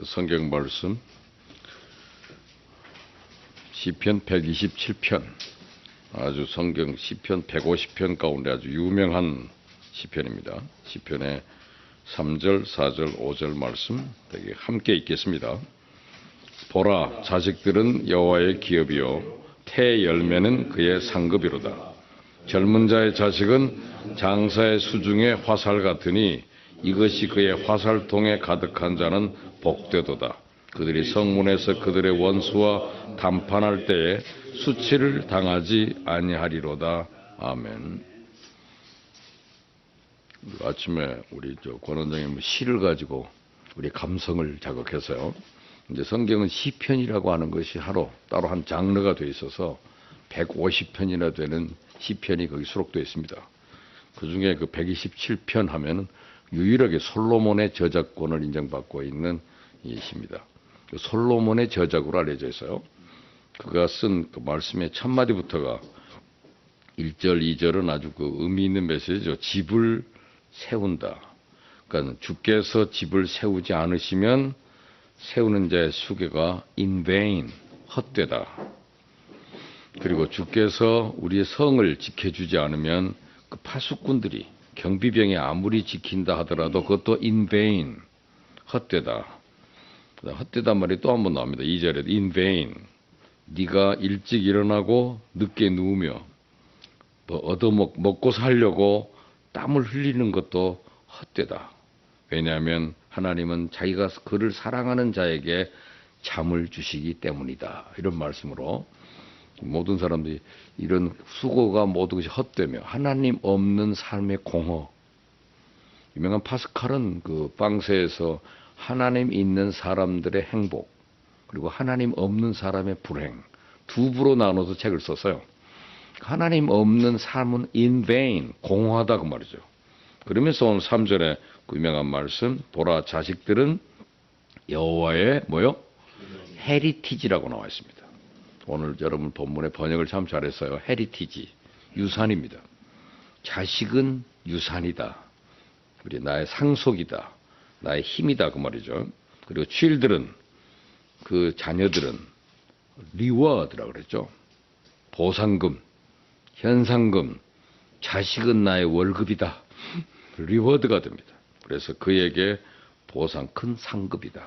성경 말씀 시편 127편, 아주 성경 시편 150편 가운데 아주 유명한 시편입니다. 시편의 3절, 4절, 5절 말씀 되게 함께 읽겠습니다. 보라, 자식들은 여호와의 기업이요 태 열매는 그의 상급이로다. 젊은 자의 자식은 장사의 수중의 화살 같으니 이것이 그의 화살통에 가득한 자는 복되도다. 그들이 성문에서 그들의 원수와 담판할 때에 수치를 당하지 아니하리로다. 아멘. 아침에 우리 권 원장님 시를 가지고 우리 감성을 자극해서요. 이제 성경은 시편이라고 하는 것이 따로 한 장르가 돼 있어서 150편이나 되는 시편이 거기 수록되어 있습니다. 그 중에 그 127편 하면은 유일하게 솔로몬의 저작권을 인정받고 있는 이 시입니다. 솔로몬의 저작으로 알려져 있어요. 그가 쓴 그 말씀의 첫 마디부터가 1절, 2절은 아주 그 의미 있는 메시지죠. 집을 세운다. 그러니까 주께서 집을 세우지 않으시면 세우는 자의 수고가 in vain, 헛되다. 그리고 주께서 우리의 성을 지켜주지 않으면 그 파수꾼들이 경비병이 아무리 지킨다 하더라도 그것도 in vain, 헛되다. 헛되단 말이 또 한 번 나옵니다. 2절에 in vain. 네가 일찍 일어나고 늦게 누우며 먹고 살려고 땀을 흘리는 것도 헛되다. 왜냐하면 하나님은 자기가 그를 사랑하는 자에게 잠을 주시기 때문이다. 이런 말씀으로 모든 사람들이 이런 수고가 모든 것이 헛되며 하나님 없는 삶의 공허. 유명한 파스칼은 그 빵세에서 하나님 있는 사람들의 행복 그리고 하나님 없는 사람의 불행 두 부로 나눠서 책을 썼어요. 하나님 없는 삶은 in vain, 공허하다 그 말이죠. 그러면서 오늘 3절에 그 유명한 말씀, 보라 자식들은 여호와의 뭐요? 헤리티지라고 나와 있습니다. 오늘 여러분 본문의 번역을 참 잘했어요. 헤리티지, 유산입니다. 자식은 유산이다. 우리 나의 상속이다. 나의 힘이다 그 말이죠. 그리고 children, 그 자녀들은 reward라고 그랬죠. 보상금, 현상금, 자식은 나의 월급이다. 리워드가 됩니다. 그래서 그에게 보상, 큰 상급이다.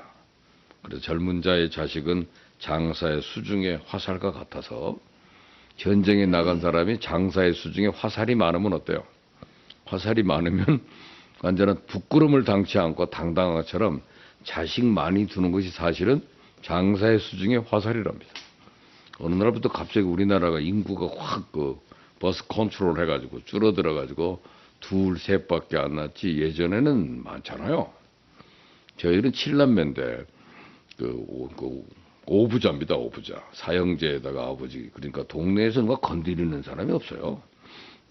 그래서 젊은 자의 자식은 장사의 수중의 화살과 같아서 전쟁에 나간 사람이 장사의 수중에 화살이 많으면 어때요? 화살이 많으면 완전한 부끄럼을 당치 않고 당당한 것처럼 자식 많이 두는 것이 사실은 장사의 수중의 화살이랍니다. 어느 날부터 갑자기 우리나라가 인구가 확 버스 컨트롤 해가지고 줄어들어가지고 둘, 셋밖에 안 났지 예전에는 많잖아요. 저희는 7남매인데 오부자입니다. 오부자. 사형제에다가 아버지. 그러니까 동네에서 누가 건드리는 사람이 없어요.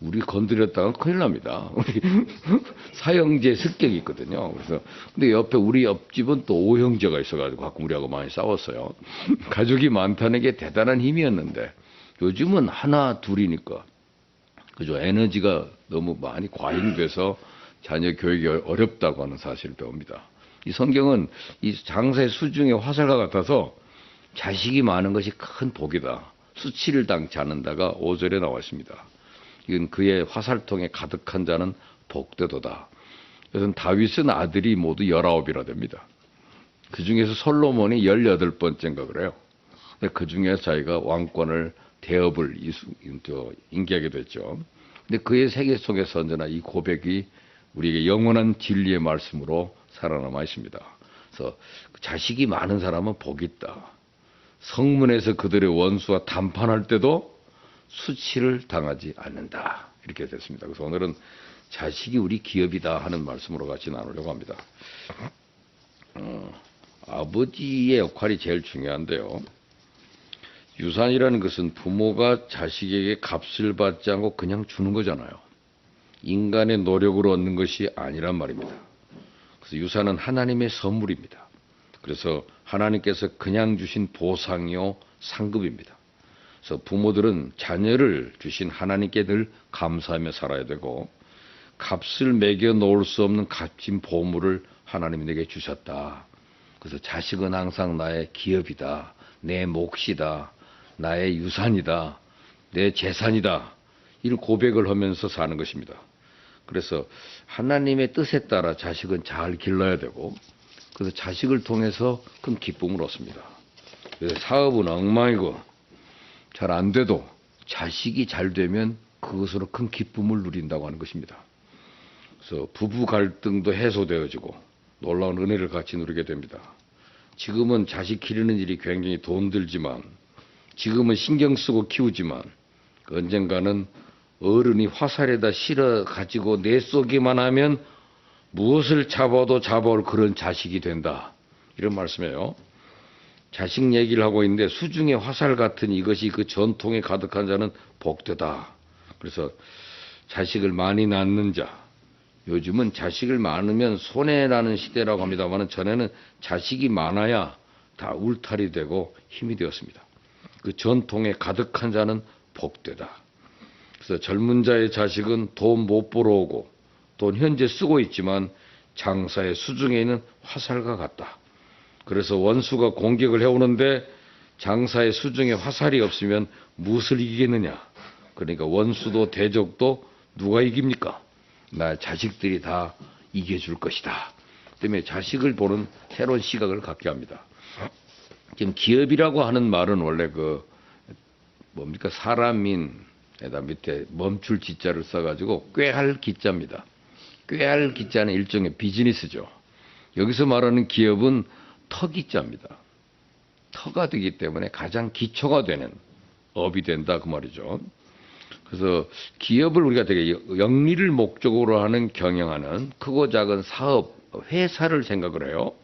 우리 건드렸다가 큰일 납니다. 우리 사형제 습격이 있거든요. 그래서 근데 옆에 우리 옆집은 또 오형제가 있어가지고 가끔 우리하고 많이 싸웠어요. 가족이 많다는 게 대단한 힘이었는데 요즘은 하나 둘이니까 그죠. 에너지가 너무 많이 과잉돼서 자녀 교육이 어렵다고 하는 사실을 배웁니다. 이 성경은 이 장사의 수중의 화살과 같아서 자식이 많은 것이 큰 복이다. 수치를 당치 않는다가 5절에 나와 있습니다. 이건 그의 화살통에 가득한 자는 복되도다. 그래서 다윗은 아들이 모두 19이라 됩니다. 그 중에서 솔로몬이 18번째인가 그래요. 그 중에서 자기가 왕권을 대업을 인기하게 됐죠. 근데 그의 세계 속에서 언제나 이 고백이 우리에게 영원한 진리의 말씀으로 살아남아 있습니다. 그래서 자식이 많은 사람은 복이 있다. 성문에서 그들의 원수와 담판할 때도 수치를 당하지 않는다. 이렇게 됐습니다. 그래서 오늘은 자식이 우리 기업이다 하는 말씀으로 같이 나누려고 합니다. 아버지의 역할이 제일 중요한데요. 유산이라는 것은 부모가 자식에게 값을 받지 않고 그냥 주는 거잖아요. 인간의 노력으로 얻는 것이 아니란 말입니다. 그래서 유산은 하나님의 선물입니다. 그래서 하나님께서 그냥 주신 보상이요 상급입니다. 그래서 부모들은 자녀를 주신 하나님께 늘 감사하며 살아야 되고 값을 매겨 놓을 수 없는 값진 보물을 하나님이 내게 주셨다. 그래서 자식은 항상 나의 기업이다, 내 몫이다, 나의 유산이다, 내 재산이다, 이런 고백을 하면서 사는 것입니다. 그래서 하나님의 뜻에 따라 자식은 잘 길러야 되고, 그래서 자식을 통해서 큰 기쁨을 얻습니다. 그래서 사업은 엉망이고 잘 안 돼도 자식이 잘 되면 그것으로 큰 기쁨을 누린다고 하는 것입니다. 그래서 부부 갈등도 해소되어지고 놀라운 은혜를 같이 누리게 됩니다. 지금은 자식 기르는 일이 굉장히 돈 들지만, 지금은 신경 쓰고 키우지만, 언젠가는 어른이 화살에다 실어 가지고 내쏘기만 하면 무엇을 잡아도 잡아올 그런 자식이 된다, 이런 말씀이에요. 자식 얘기를 하고 있는데, 수중의 화살 같은 이것이 그 전통에 가득한 자는 복되다. 그래서 자식을 많이 낳는 자, 요즘은 자식을 많으면 손해나는 시대라고 합니다만, 전에는 자식이 많아야 다 울타리 되고 힘이 되었습니다. 그 전통에 가득한 자는 복되다. 그래서 젊은 자의 자식은 돈 못 벌어오고 돈 현재 쓰고 있지만 장사의 수중에 있는 화살과 같다. 그래서 원수가 공격을 해오는데 장사의 수중에 화살이 없으면 무엇을 이기겠느냐. 그러니까 원수도 대적도 누가 이깁니까? 나 자식들이 다 이겨줄 것이다. 때문에 자식을 보는 새로운 시각을 갖게 합니다. 지금 기업이라고 하는 말은 원래 뭡니까? 사람인에다 밑에 멈출 지자를 써가지고 꾀할 기자입니다. 꾀할 기자는 일종의 비즈니스죠. 여기서 말하는 기업은 터기자입니다. 터가 되기 때문에 가장 기초가 되는 업이 된다, 그 말이죠. 그래서 기업을 우리가 되게 영리를 목적으로 하는 경영하는 크고 작은 사업, 회사를 생각을 해요.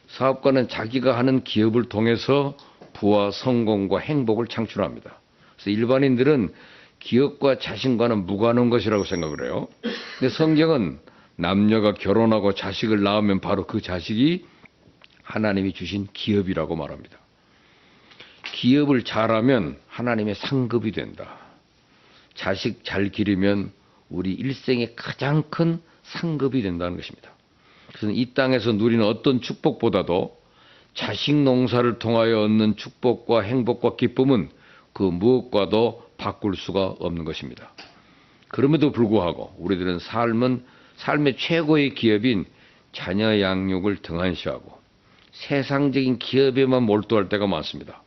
사업가는 자기가 하는 기업을 통해서 부와 성공과 행복을 창출합니다. 그래서 일반인들은 기업과 자신과는 무관한 것이라고 생각을 해요. 근데 성경은 남녀가 결혼하고 자식을 낳으면 바로 그 자식이 하나님이 주신 기업이라고 말합니다. 기업을 잘하면 하나님의 상급이 된다. 자식 잘 기르면 우리 일생의 가장 큰 상급이 된다는 것입니다. 그래서 이 땅에서 누리는 어떤 축복보다도 자식 농사를 통하여 얻는 축복과 행복과 기쁨은 그 무엇과도 바꿀 수가 없는 것입니다. 그럼에도 불구하고 우리들은 삶의 최고의 기업인 자녀 양육을 등한시하고 세상적인 기업에만 몰두할 때가 많습니다.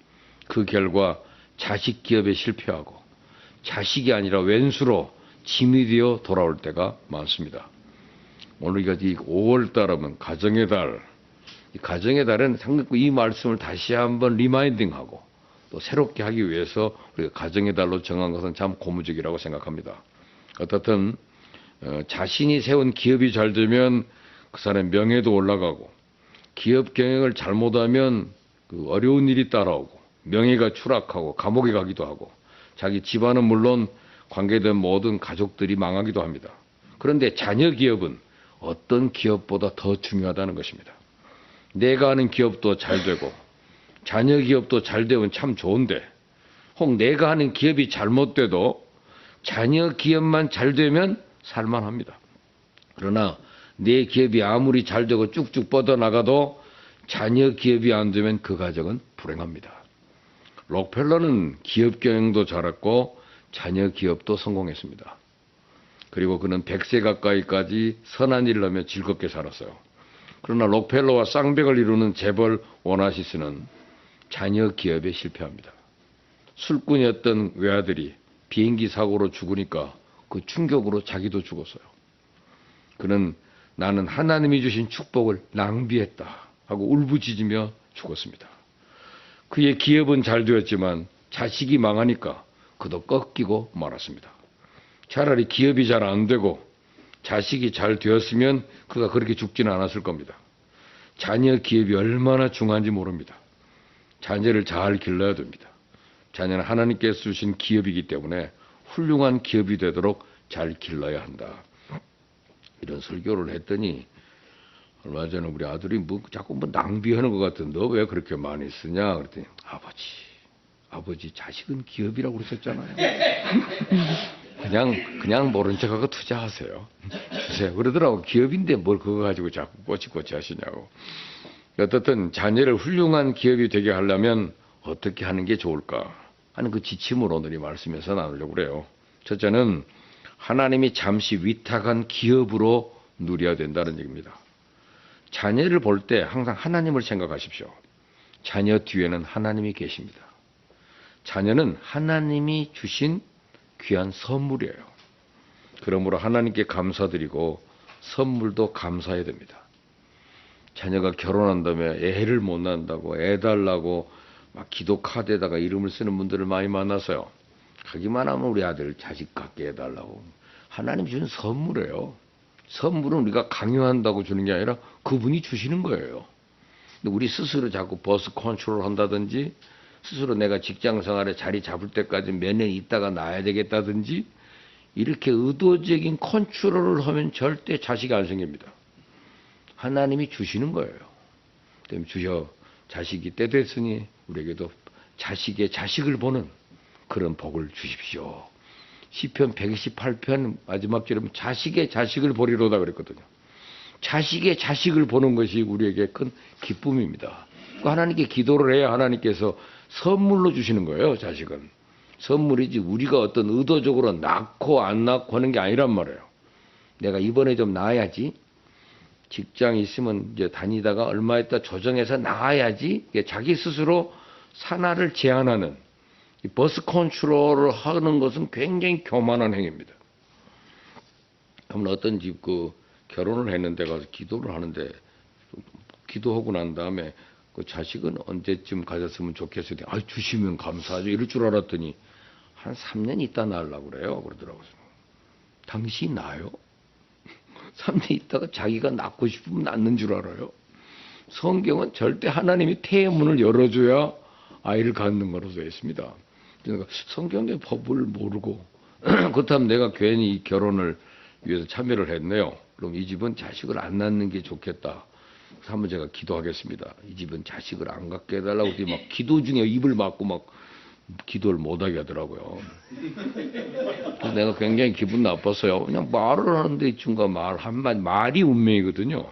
그 결과 자식 기업에 실패하고 자식이 아니라 왼수로 짐이 되어 돌아올 때가 많습니다. 오늘 이 5월 달하면 가정의 달, 이 가정의 달은 상당히 이 말씀을 다시 한번 리마인딩하고 또 새롭게 하기 위해서 우리가 가정의 달로 정한 것은 참 고무적이라고 생각합니다. 어떻든 자신이 세운 기업이 잘 되면 그 사람의 명예도 올라가고, 기업 경영을 잘못하면 그 어려운 일이 따라오고 명예가 추락하고 감옥에 가기도 하고, 자기 집안은 물론 관계된 모든 가족들이 망하기도 합니다. 그런데 자녀 기업은 어떤 기업보다 더 중요하다는 것입니다. 내가 하는 기업도 잘 되고 자녀 기업도 잘 되면 참 좋은데, 혹 내가 하는 기업이 잘못돼도 자녀 기업만 잘 되면 살만합니다. 그러나 내 기업이 아무리 잘 되고 쭉쭉 뻗어나가도 자녀 기업이 안 되면 그 가정은 불행합니다. 록펠러는 기업 경영도 잘했고 자녀 기업도 성공했습니다. 그리고 그는 100세 가까이까지 선한 일을 하며 즐겁게 살았어요. 그러나 록펠러와 쌍벽을 이루는 재벌 오나시스는 자녀 기업에 실패합니다. 술꾼이었던 외아들이 비행기 사고로 죽으니까 그 충격으로 자기도 죽었어요. 그는 나는 하나님이 주신 축복을 낭비했다 하고 울부짖으며 죽었습니다. 그의 기업은 잘 되었지만 자식이 망하니까 그도 꺾이고 말았습니다. 차라리 기업이 잘 안 되고 자식이 잘 되었으면 그가 그렇게 죽지는 않았을 겁니다. 자녀 기업이 얼마나 중요한지 모릅니다. 자녀를 잘 길러야 됩니다. 자녀는 하나님께서 주신 기업이기 때문에 훌륭한 기업이 되도록 잘 길러야 한다. 이런 설교를 했더니 얼마 전에 우리 아들이 자꾸 낭비하는 것 같은데 너 왜 그렇게 많이 쓰냐 그랬더니 아버지 자식은 기업이라고 그러셨잖아요. 그냥 모른 척하고 투자하세요. 주세요. 그러더라고. 기업인데 뭘 그거 가지고 자꾸 꼬치꼬치 하시냐고. 어떻든 자녀를 훌륭한 기업이 되게 하려면 어떻게 하는 게 좋을까 하는 그 지침을 오늘 이 말씀에서 나누려고 그래요. 첫째는 하나님이 잠시 위탁한 기업으로 누려야 된다는 얘기입니다. 자녀를 볼 때 항상 하나님을 생각하십시오. 자녀 뒤에는 하나님이 계십니다. 자녀는 하나님이 주신 귀한 선물이에요. 그러므로 하나님께 감사드리고 선물도 감사해야 됩니다. 자녀가 결혼한다며 애를 못 낳는다고 애 달라고 막 기도 카드에다가 이름을 쓰는 분들을 많이 만나서요. 하기만 하면 우리 아들 자식 갖게 해달라고. 하나님 주신 선물이에요. 선물은 우리가 강요한다고 주는 게 아니라 그분이 주시는 거예요. 근데 우리 스스로 자꾸 버스 컨트롤 한다든지 스스로 내가 직장 생활에 자리 잡을 때까지 몇 년 있다가 나야 되겠다든지 이렇게 의도적인 컨트롤을 하면 절대 자식이 안 생깁니다. 하나님이 주시는 거예요. 때문에 주여 자식이 때 됐으니 우리에게도 자식의 자식을 보는 그런 복을 주십시오. 시편 128편 마지막 절에 자식의 자식을 보리로다 그랬거든요. 자식의 자식을 보는 것이 우리에게 큰 기쁨입니다. 하나님께 기도를 해야 하나님께서 선물로 주시는 거예요. 자식은 선물이지 우리가 어떤 의도적으로 낳고 안 낳고 하는 게 아니란 말이에요. 내가 이번에 좀 낳아야지. 직장 있으면 이제 다니다가 얼마 있다 조정해서 나와야지. 자기 스스로 산하를 제한하는 이 버스 컨트롤을 하는 것은 굉장히 교만한 행위입니다. 한번 어떤 집 결혼을 했는데 가서 기도를 하는데 기도하고 난 다음에 그 자식은 언제쯤 가졌으면 좋겠어요. 주시면 감사하죠. 이럴 줄 알았더니 한 3년 있다 낳으려고 그래요. 그러더라고요. 당신이 나요? 3년 있다가 자기가 낳고 싶으면 낳는 줄 알아요. 성경은 절대 하나님이 태문을 열어줘야 아이를 갖는 거로 되어 있습니다. 그러니까 성경의 법을 모르고 그렇다면 내가 괜히 이 결혼을 위해서 참여를 했네요. 그럼 이 집은 자식을 안 낳는 게 좋겠다. 그래서 한번 제가 기도하겠습니다. 이 집은 자식을 안 갖게 해달라고 막 기도 중에 입을 막고 막 기도를 못하게 하더라고요. 그래서 내가 굉장히 기분 나빴어요. 그냥 말을 하는데 이 친구가 말이 운명이거든요.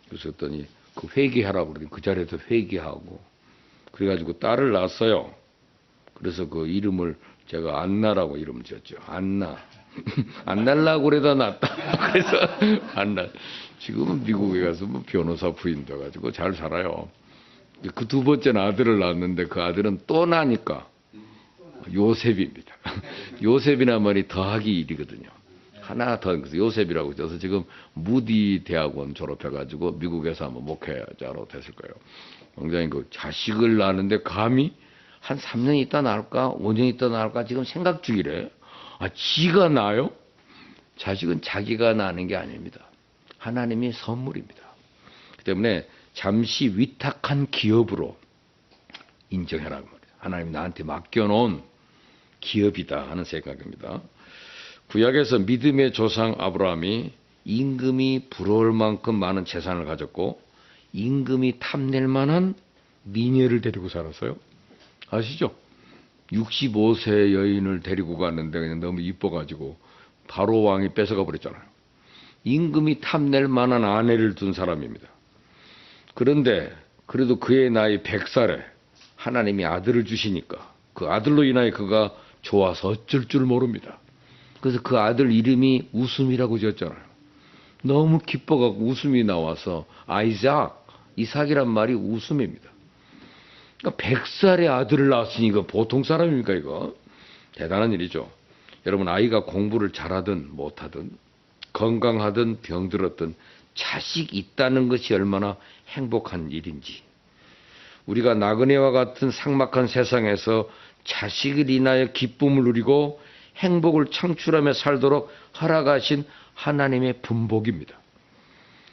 그래서 했더니 그 회개하라고 그러더니 그 자리에서 회개하고 그래가지고 딸을 낳았어요. 그래서 그 이름을 제가 안나라고 이름을 지었죠. 안나. 안 날라고 그래도 낫다. 그래서 안 날. 지금은 미국에 가서 뭐 변호사 부인 돼가지고 잘 살아요. 그 두 번째 아들을 낳았는데 그 아들은 또 나니까 요셉입니다. 요셉이란 말이 더하기 일이거든요. 하나 더 그래서 요셉이라고 써서 지금 무디 대학원 졸업해가지고 미국에서 아마 목회자로 됐을 거예요. 굉장히 그 자식을 낳는데 감히 한 3년 있다 낳을까 5년 있다 낳을까 지금 생각 중이래. 지가 낳아요? 자식은 자기가 낳는 게 아닙니다. 하나님이 선물입니다. 그 때문에 잠시 위탁한 기업으로 인정해라고 말이에요. 하나님 나한테 맡겨놓은 기업이다 하는 생각입니다. 구약에서 믿음의 조상 아브라함이 임금이 부러울 만큼 많은 재산을 가졌고 임금이 탐낼 만한 미녀를 데리고 살았어요. 아시죠? 65세 여인을 데리고 갔는데 그냥 너무 이뻐가지고 바로 왕이 뺏어가 버렸잖아요. 임금이 탐낼 만한 아내를 둔 사람입니다. 그런데 그래도 그의 나이 100살에 하나님이 아들을 주시니까 그 아들로 인하여 그가 좋아서 어쩔 줄 모릅니다. 그래서 그 아들 이름이 웃음이라고 지었잖아요. 너무 기뻐갖고 웃음이 나와서 이삭이란 말이 웃음입니다. 그러니까 100살의 아들을 낳았으니 이거 보통 사람입니까 이거? 대단한 일이죠. 여러분 아이가 공부를 잘하든 못하든 건강하든 병들었든 자식 있다는 것이 얼마나 행복한 일인지 우리가 나그네와 같은 삭막한 세상에서 자식을 인하여 기쁨을 누리고 행복을 창출하며 살도록 허락하신 하나님의 분복입니다.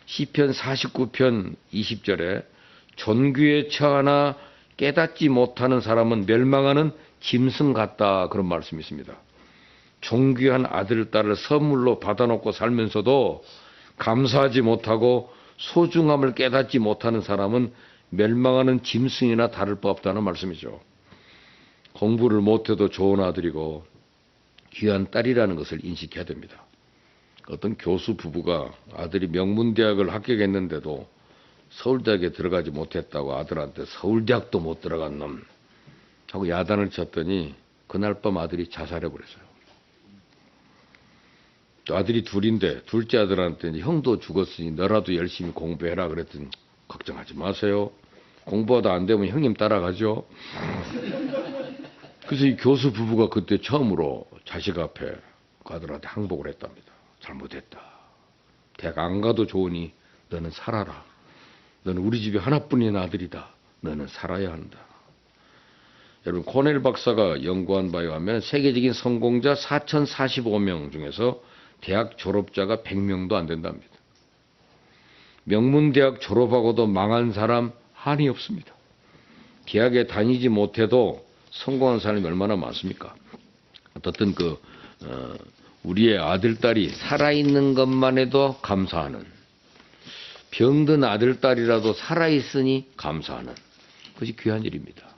시편 49편 20절에 존귀에 처하나 깨닫지 못하는 사람은 멸망하는 짐승 같다 그런 말씀이 있습니다. 존귀한 아들, 딸을 선물로 받아놓고 살면서도 감사하지 못하고 소중함을 깨닫지 못하는 사람은 멸망하는 짐승이나 다를 바 없다는 말씀이죠. 공부를 못해도 좋은 아들이고 귀한 딸이라는 것을 인식해야 됩니다. 어떤 교수 부부가 아들이 명문대학을 합격했는데도 서울대학에 들어가지 못했다고 아들한테 서울대학도 못 들어간 놈 하고 야단을 쳤더니 그날 밤 아들이 자살해버렸어요. 또 아들이 둘인데 둘째 아들한테 형도 죽었으니 너라도 열심히 공부해라 그랬더니 걱정하지 마세요. 공부하다 안 되면 형님 따라가죠. 그래서 이 교수 부부가 그때 처음으로 자식 앞에 그 아들한테 항복을 했답니다. 잘못했다. 대학 안 가도 좋으니 너는 살아라. 너는 우리 집에 하나뿐인 아들이다. 너는 살아야 한다. 여러분 코넬 박사가 연구한 바에 의하면 세계적인 성공자 4,045명 중에서 대학 졸업자가 100명도 안 된답니다. 명문대학 졸업하고도 망한 사람 한이 없습니다. 대학에 다니지 못해도 성공한 사람이 얼마나 많습니까? 어떻든 우리의 아들, 딸이 살아있는 것만 해도 감사하는, 병든 아들, 딸이라도 살아있으니 감사하는, 그것이 귀한 일입니다.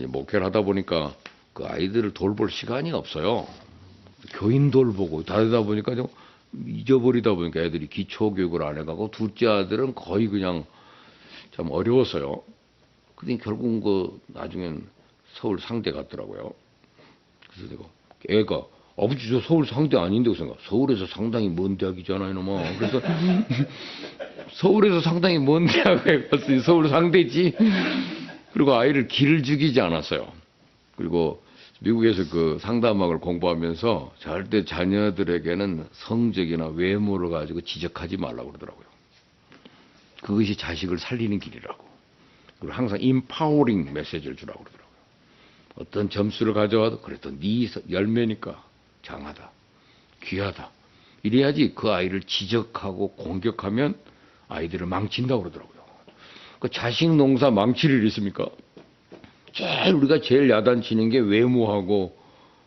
목회를 하다 보니까 그 아이들을 돌볼 시간이 없어요. 교인 돌보고 다르다 보니까 좀 잊어버리다 보니까 애들이 기초교육을 안 해가고 둘째 아들은 거의 그냥 참 어려웠어요. 근데 결국은 나중엔 서울 상대 갔더라고요. 그래서 내가 애가 아버지 저 서울 상대 아닌데 그 생각. 서울에서 상당히 먼 대학이잖아 이놈아. 그래서 서울에서 상당히 먼 대학에 갔으니 서울 상대지. 그리고 아이를 길을 죽이지 않았어요. 그리고 미국에서 그 상담학을 공부하면서 절대 자녀들에게는 성적이나 외모를 가지고 지적하지 말라고 그러더라고요. 그것이 자식을 살리는 길이라고. 그리고 항상 인파워링 메시지를 주라고 그러더라고요. 어떤 점수를 가져와도 그래도 네 열매니까 장하다, 귀하다. 이래야지 그 아이를 지적하고 공격하면 아이들을 망친다고 그러더라고요. 그 자식 농사 망칠 일 있습니까? 우리가 제일 야단치는 게 외모하고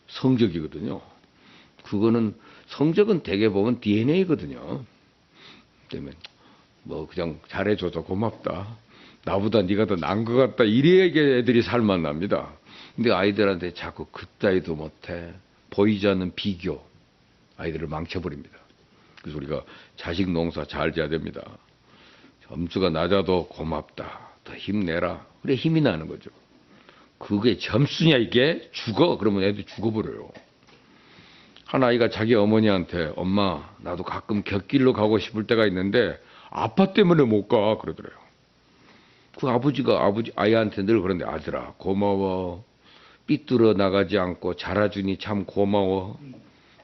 성적이거든요. 그거는 성적은 대개 보면 DNA거든요. 때문에 뭐 그냥 잘해줘서 고맙다. 나보다 네가 더 나은 것 같다. 이래야 애들이 살만 납니다. 근데 아이들한테 자꾸 그따위도 못해. 보이지 않는 비교. 아이들을 망쳐버립니다. 그래서 우리가 자식 농사 잘 져야 됩니다. 점수가 낮아도 고맙다. 더 힘내라. 그래 힘이 나는 거죠. 그게 점수냐 이게? 죽어. 그러면 애들 죽어버려요. 한 아이가 자기 어머니한테 엄마 나도 가끔 곁길로 가고 싶을 때가 있는데 아빠 때문에 못 가 그러더래요. 그 아버지가 아이한테 늘 그런데 아들아 고마워. 삐뚤어 나가지 않고 자라주니 참 고마워.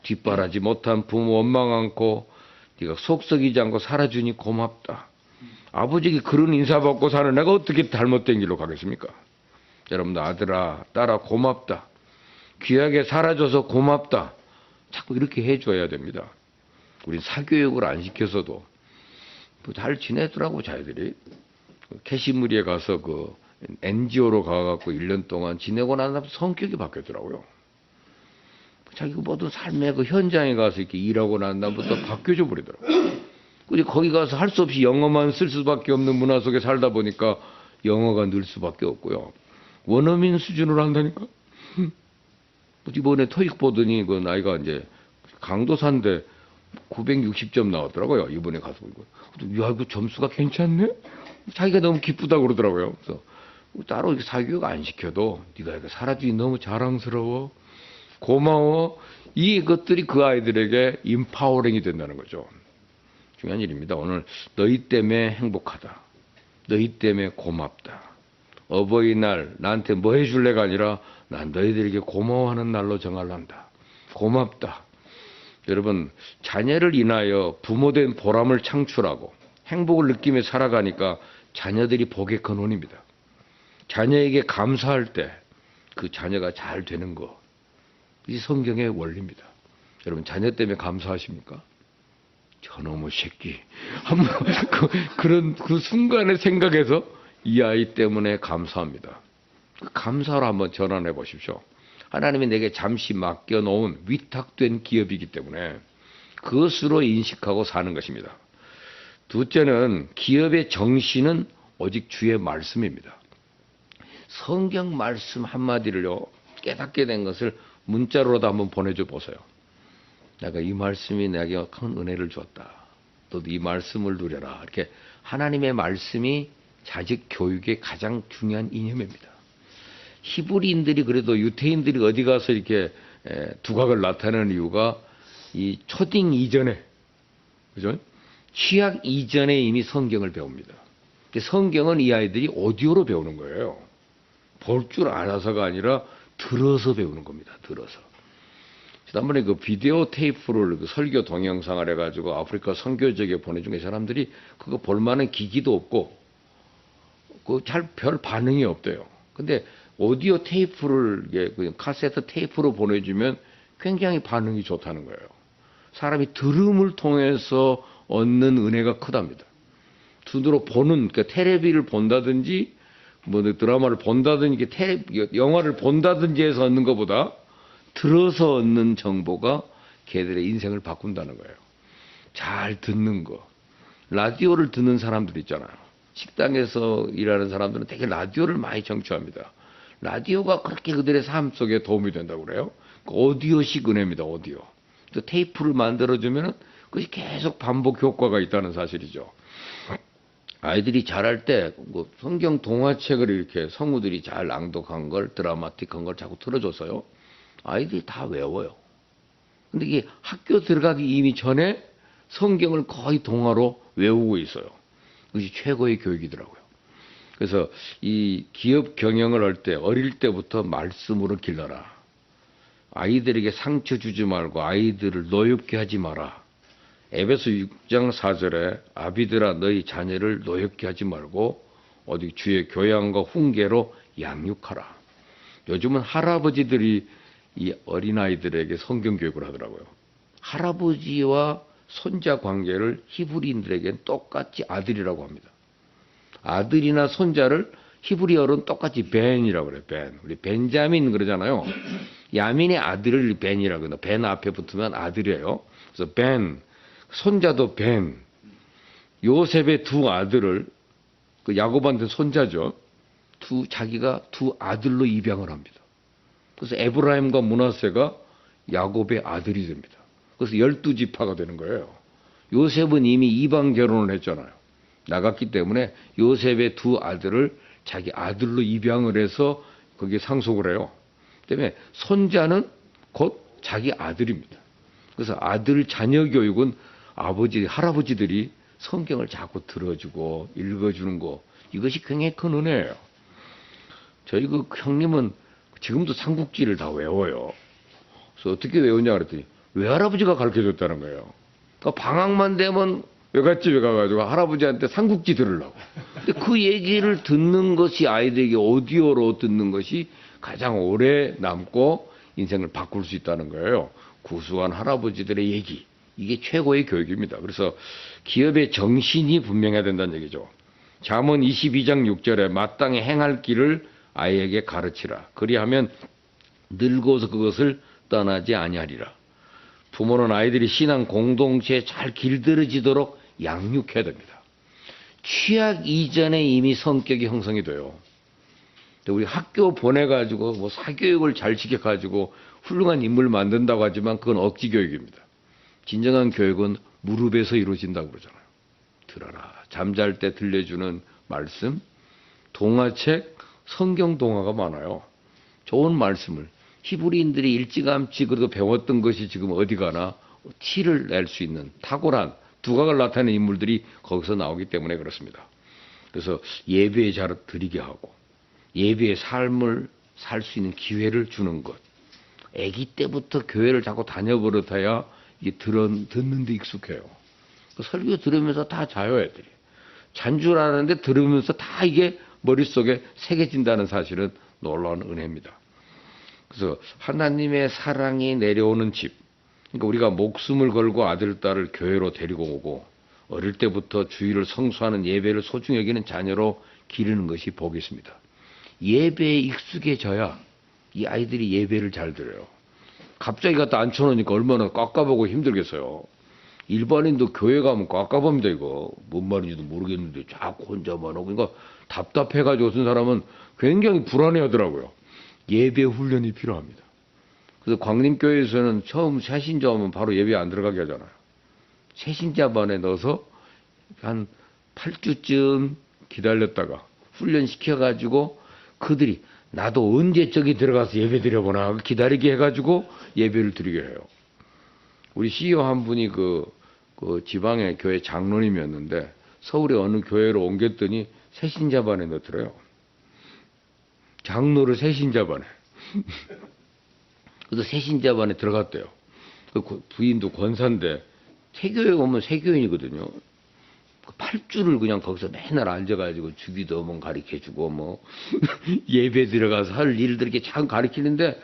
뒷바라지 못한 부모 원망 않고 네가 속 썩이지 않고 살아주니 고맙다. 아버지에게 그런 인사받고 사는 애가 어떻게 잘못된 길로 가겠습니까? 여러분들 아들아 딸아 고맙다. 귀하게 살아줘서 고맙다. 자꾸 이렇게 해줘야 됩니다. 우리 사교육을 안 시켜서도 잘 지내더라고 자기들이. 캐시무리에 가서 그 NGO로 가갖고 1년 동안 지내고 나서 성격이 바뀌었더라고요. 자기가 모든 삶의 그 현장에 가서 이렇게 일하고 난 다음부터 바뀌어져 버리더라고요. 근데 거기 가서 할 수 없이 영어만 쓸 수밖에 없는 문화 속에 살다 보니까 영어가 늘 수밖에 없고요. 원어민 수준으로 한다니까? 이번에 토익 보더니 그 나이가 이제 강도사인데 960점 나왔더라고요. 이번에 가서 보니까. 야, 이거 점수가 괜찮네? 자기가 너무 기쁘다고 그러더라고요. 그래서 따로 이렇게 사교육 안 시켜도 네가 이거 살아주니 너무 자랑스러워. 고마워. 이것들이 그 아이들에게 인파워링이 된다는 거죠. 중요한 일입니다. 오늘 너희 때문에 행복하다. 너희 때문에 고맙다. 어버이날 나한테 뭐 해줄래가 아니라 난 너희들에게 고마워하는 날로 정할란다. 고맙다. 여러분 자녀를 인하여 부모된 보람을 창출하고 행복을 느끼며 살아가니까 자녀들이 복의 근원입니다. 자녀에게 감사할 때 그 자녀가 잘 되는 거. 이 성경의 원리입니다. 여러분 자녀 때문에 감사하십니까? 저놈의 새끼. 한번 그런 그 순간의 생각에서 이 아이 때문에 감사합니다. 감사로 한번 전환해 보십시오. 하나님이 내게 잠시 맡겨놓은 위탁된 기업이기 때문에 그것으로 인식하고 사는 것입니다. 둘째는 기업의 정신은 오직 주의 말씀입니다. 성경 말씀 한마디를요 깨닫게 된 것을 문자로도 한번 보내줘 보세요. 내가 이 말씀이 내게 큰 은혜를 주었다. 너도 이 말씀을 누려라. 이렇게 하나님의 말씀이 자식 교육의 가장 중요한 이념입니다. 히브리인들이 그래도 유태인들이 어디 가서 이렇게 두각을 나타내는 이유가 이 초딩 이전에, 그죠? 취학 이전에 이미 성경을 배웁니다. 성경은 이 아이들이 오디오로 배우는 거예요. 볼 줄 알아서가 아니라 들어서 배우는 겁니다. 들어서. 지난번에 그 비디오 테이프를 그 설교 동영상을 해가지고 아프리카 선교지역에 보내준 게 사람들이 그거 볼만한 기기도 없고 그 잘 별 반응이 없대요. 근데 오디오 테이프를 그냥 카세트 테이프로 보내주면 굉장히 반응이 좋다는 거예요. 사람이 들음을 통해서 얻는 은혜가 크답니다. 눈으로 보는, 그러니까 텔레비를 본다든지 뭐 드라마를 본다든지 영화를 본다든지 해서 얻는 것보다 들어서 얻는 정보가 걔들의 인생을 바꾼다는 거예요. 잘 듣는 거. 라디오를 듣는 사람들 있잖아요. 식당에서 일하는 사람들은 되게 라디오를 많이 청취합니다. 라디오가 그렇게 그들의 삶 속에 도움이 된다고 그래요. 오디오식 은혜입니다. 오디오. 또 테이프를 만들어주면 그것이 계속 반복 효과가 있다는 사실이죠. 아이들이 자랄 때 성경 동화책을 이렇게 성우들이 잘 낭독한 걸, 드라마틱한 걸 자꾸 틀어줘서요. 아이들이 다 외워요. 근데 이게 학교 들어가기 이미 전에 성경을 거의 동화로 외우고 있어요. 그것이 최고의 교육이더라고요. 그래서 이 기업 경영을 할 때 어릴 때부터 말씀으로 길러라. 아이들에게 상처 주지 말고 아이들을 노엽게 하지 마라. 에베소 6장 4절에 아비들아 너희 자녀를 노엽게 하지 말고 어디 주의 교양과 훈계로 양육하라. 요즘은 할아버지들이 이 어린아이들에게 성경 교육을 하더라고요. 할아버지와 손자 관계를 히브리인들에게는 똑같이 아들이라고 합니다. 아들이나 손자를 히브리어로는 똑같이 벤이라고 그래요. 벤. 우리 벤자민 그러잖아요. 야민의 아들을 벤이라고 해요. 벤 앞에 붙으면 아들이에요. 그래서 벤. 손자도 벤. 요셉의 두 아들을 그 야곱한테 손자죠. 자기가 두 아들로 입양을 합니다. 그래서 에브라임과 므낫세가 야곱의 아들이 됩니다. 그래서 12지파가 되는 거예요. 요셉은 이미 이방 결혼을 했잖아요. 나갔기 때문에 요셉의 두 아들을 자기 아들로 입양을 해서 거기에 상속을 해요. 때문에 손자는 곧 자기 아들입니다. 그래서 아들 자녀 교육은 아버지, 할아버지들이 성경을 자꾸 들어주고 읽어주는 거, 이것이 굉장히 큰 은혜예요. 저희 그 형님은 지금도 삼국지를 다 외워요. 그래서 어떻게 외우냐 그랬더니 외할아버지가 가르쳐줬다는 거예요. 그러니까 방학만 되면 외갓집에 가가지고 할아버지한테 삼국지 들으려고. 근데 그 얘기를 듣는 것이 아이들에게 오디오로 듣는 것이 가장 오래 남고 인생을 바꿀 수 있다는 거예요. 구수한 할아버지들의 얘기. 이게 최고의 교육입니다. 그래서 기업의 정신이 분명해야 된다는 얘기죠. 잠언 22장 6절에 마땅히 행할 길을 아이에게 가르치라. 그리하면 늙어서 그것을 떠나지 아니하리라. 부모는 아이들이 신앙 공동체에 잘 길들여지도록 양육해야 됩니다. 취학 이전에 이미 성격이 형성이 돼요. 우리 학교 보내가지고 뭐 사교육을 잘 시켜가지고 훌륭한 인물 만든다고 하지만 그건 억지 교육입니다. 진정한 교육은 무릎에서 이루어진다고 그러잖아요. 들어라. 잠잘 때 들려주는 말씀, 동화책, 성경 동화가 많아요. 좋은 말씀을 히브리인들이 일찌감치 그래도 배웠던 것이 지금 어디 가나 티를 낼 수 있는 탁월한 두각을 나타내는 인물들이 거기서 나오기 때문에 그렇습니다. 그래서 예배에 잘 드리게 하고 예배의 삶을 살 수 있는 기회를 주는 것. 아기 때부터 교회를 자꾸 다녀버릇해야 이게 듣는 데 익숙해요. 그 설교 들으면서 다 자요, 애들이. 잔 줄 아는데 들으면서 다 이게 머릿속에 새겨진다는 사실은 놀라운 은혜입니다. 그래서 하나님의 사랑이 내려오는 집. 그러니까 우리가 목숨을 걸고 아들, 딸을 교회로 데리고 오고 어릴 때부터 주일을 성수하는 예배를 소중히 여기는 자녀로 기르는 것이 복이 있습니다. 예배에 익숙해져야 이 아이들이 예배를 잘 들어요. 갑자기 갖다 앉혀놓으니까 얼마나 깎아보고 힘들겠어요. 일반인도 교회 가면 깎아봅니다, 이거. 뭔 말인지도 모르겠는데 자꾸 혼자만 하고. 그러니까 답답해가지고 어떤 사람은 굉장히 불안해 하더라고요. 예배 훈련이 필요합니다. 그래서 광림교회에서는 처음 새신자 오면 바로 예배 안 들어가게 하잖아요. 새신자 반에 넣어서 한 8주쯤 기다렸다가 훈련시켜가지고 그들이 나도 언제 저기 들어가서 예배 드려보나 기다리게 해가지고 예배를 드리게 해요. 우리 CEO 한 분이 그 지방의 교회 장로님이었는데 서울에 어느 교회로 옮겼더니 새신자반에 넣더래요. 장로를 새신자반에. 그래서 새신자반에 들어갔대요. 그 부인도 권사인데 세교회 오면 세교인이거든요. 8주를 그냥 거기서 맨날 앉아가지고 주기도 뭐 가르쳐주고 뭐 예배 들어가서 할 일들 이렇게 참 가르치는데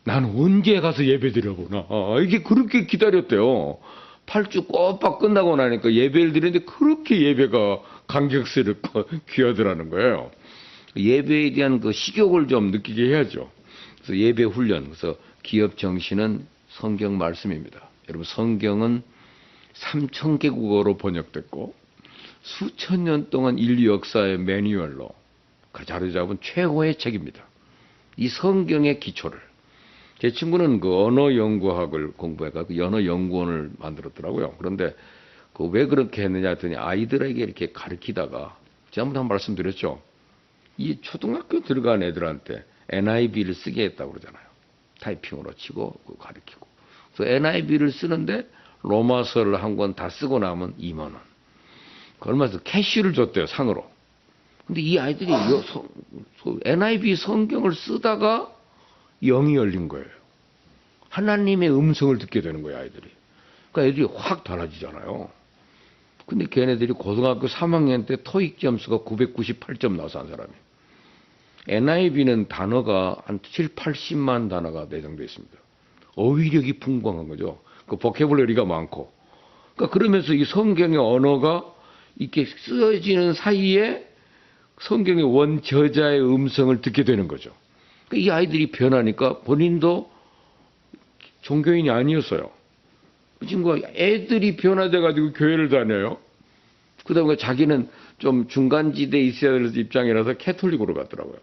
난 언제 가서 예배 드려보나 이게 그렇게 기다렸대요. 8주 꼬박 끝나고 나니까 예배를 드리는데 그렇게 예배가 감격스럽고 귀하더라는 거예요. 예배에 대한 그 식욕을 좀 느끼게 해야죠. 그래서 예배 훈련, 그래서 기업 정신은 성경 말씀입니다. 여러분 성경은 3,000개국어로 번역됐고 수천 년 동안 인류 역사의 매뉴얼로 자료 잡은 최고의 책입니다. 이 성경의 기초를 제 친구는 그 언어 연구학을 공부해가지고 언어 연구원을 만들었더라고요. 그런데 그 왜 그렇게 했느냐 했더니 아이들에게 이렇게 가르치다가 지난번에 한 말씀드렸죠. 이 초등학교 들어간 애들한테 NIV를 쓰게 했다고 그러잖아요. 타이핑으로 치고 가르치고. 그래서 NIV를 쓰는데 로마서를 한 권 다 쓰고 나면 2만 원. 얼마서 캐시를 줬대요, 상으로. 근데 이 아이들이 NIV 성경을 쓰다가 영이 열린 거예요. 하나님의 음성을 듣게 되는 거예요, 아이들이. 그러니까 애들이 확 달라지잖아요. 근데 걔네들이 고등학교 3학년 때 토익 점수가 998점 나와서 한 사람이. NIV는 단어가 한 7, 80만 단어가 내장되어 있습니다. 어휘력이 풍부한 거죠. 그 보캐블러리가 많고. 그러니까 그러면서 이 성경의 언어가 이렇게 쓰여지는 사이에 성경의 원저자의 음성을 듣게 되는 거죠. 그러니까 이 아이들이 변하니까 본인도 종교인이 아니었어요. 그 친구가 애들이 변화돼가지고 교회를 다녀요. 그다음에 자기는 좀 중간지대에 있어야 될 입장이라서 캐톨릭으로 갔더라고요.